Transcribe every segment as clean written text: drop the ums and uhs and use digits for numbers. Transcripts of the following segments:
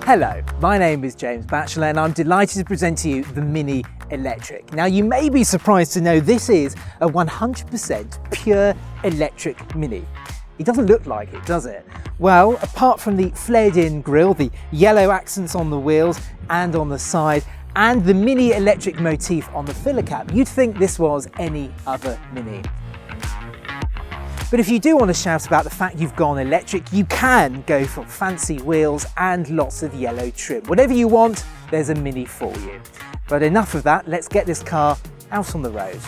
Hello, my name is James Batchelor and I'm delighted to present to you the Mini Electric. Now you may be surprised to know this is a 100% pure electric Mini. It doesn't look like it, does it? Well, apart from the flared-in grille, the yellow accents on the wheels and on the side, and the Mini Electric motif on the filler cap, you'd think this was any other Mini. But if you do want to shout about the fact you've gone electric, you can go for fancy wheels and lots of yellow trim. Whatever you want, there's a Mini for you. But enough of that, let's get this car out on the road.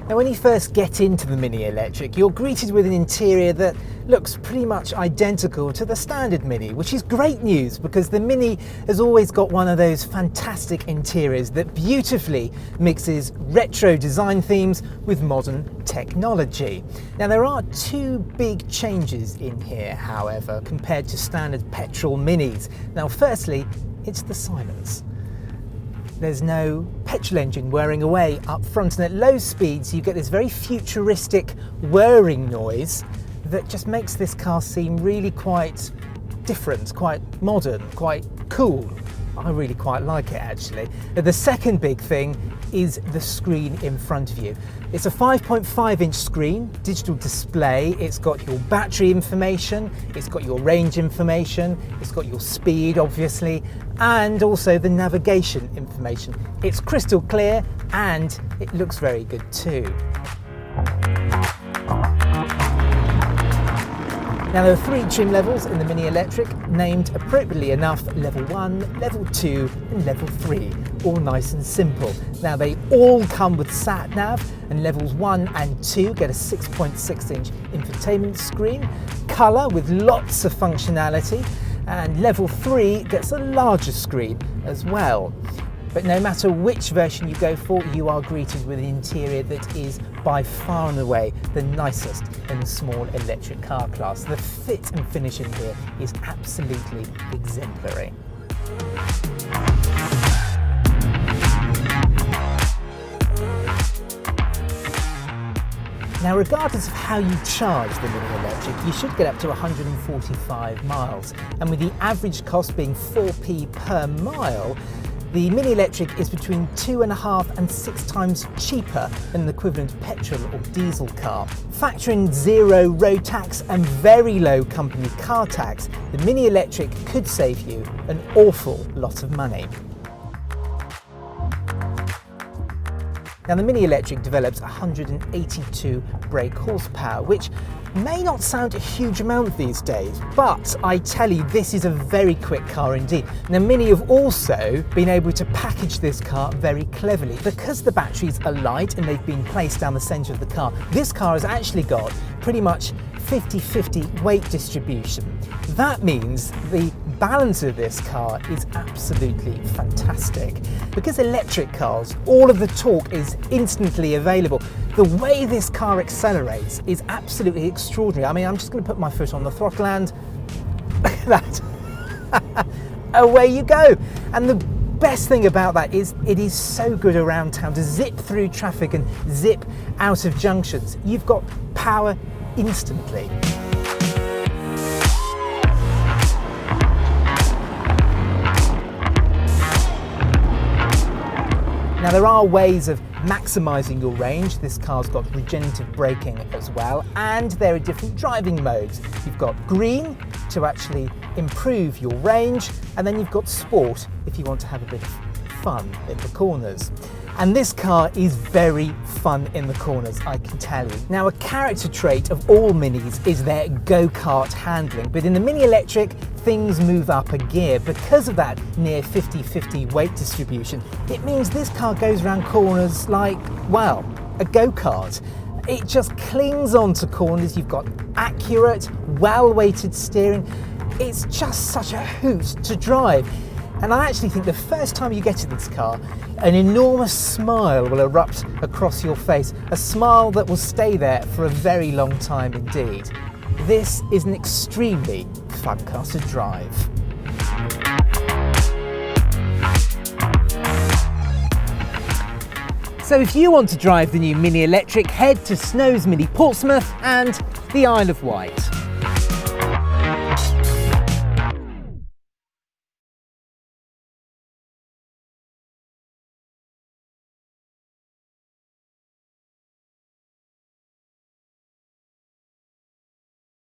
Now when you first get into the Mini Electric, you're greeted with an interior that looks pretty much identical to the standard Mini, which is great news because the Mini has always got one of those fantastic interiors that beautifully mixes retro design themes with modern technology. Now there are two big changes in here, however, compared to standard petrol Minis. Now firstly, it's the silence. There's no petrol engine whirring away up front, and at low speeds you get this very futuristic whirring noise that just makes this car seem really quite different, quite modern, quite cool. I really quite like it actually. The second big thing is the screen in front of you. It's a 5.5-inch screen, digital display. It's got your battery information, it's got your range information, it's got your speed obviously, and also the navigation information. It's crystal clear and it looks very good too. Now there are three trim levels in the Mini Electric, named appropriately enough Level 1, Level 2 and Level 3, all nice and simple. Now they all come with sat-nav, and Levels 1 and 2 get a 6.6-inch infotainment screen, colour with lots of functionality, and Level 3 gets a larger screen as well. But no matter which version you go for, you are greeted with an interior that is by far and away the nicest in the small electric car class. The fit and finish in here is absolutely exemplary. Now regardless of how you charge the Mini Electric, you should get up to 145 miles. And with the average cost being 4p per mile, the Mini Electric is between 2.5 and 6 times cheaper than an equivalent petrol or diesel car. Factoring zero road tax and very low company car tax, the Mini Electric could save you an awful lot of money. Now the Mini Electric develops 182 brake horsepower, which may not sound a huge amount these days, but I tell you, this is a very quick car indeed. Now Mini have also been able to package this car very cleverly. Because the batteries are light and they've been placed down the centre of the car, this car has actually got pretty much 50-50 weight distribution. That means the balance of this car is absolutely fantastic. Because electric cars, all of the torque is instantly available. The way this car accelerates is absolutely extraordinary. I mean, I'm just going to put my foot on the throttle and look at that. Away you go. And the best thing about that is it is so good around town to zip through traffic and zip out of junctions. You've got power instantly. Now there are ways of maximising your range. This car's got regenerative braking as well, and there are different driving modes. You've got green to actually improve your range, and then you've got sport if you want to have a bit of fun in the corners. And this car is very fun in the corners, I can tell you. Now a character trait of all Minis is their go-kart handling, but in the Mini Electric things move up a gear. Because of that near 50-50 weight distribution, it means this car goes around corners like, well, a go-kart. It just clings onto corners. You've got accurate, well-weighted steering. It's just such a hoot to drive. And I actually think the first time you get in this car, an enormous smile will erupt across your face, a smile that will stay there for a very long time indeed. This is an extremely fun car to drive. So if you want to drive the new Mini Electric, head to Snow's Mini Portsmouth and the Isle of Wight.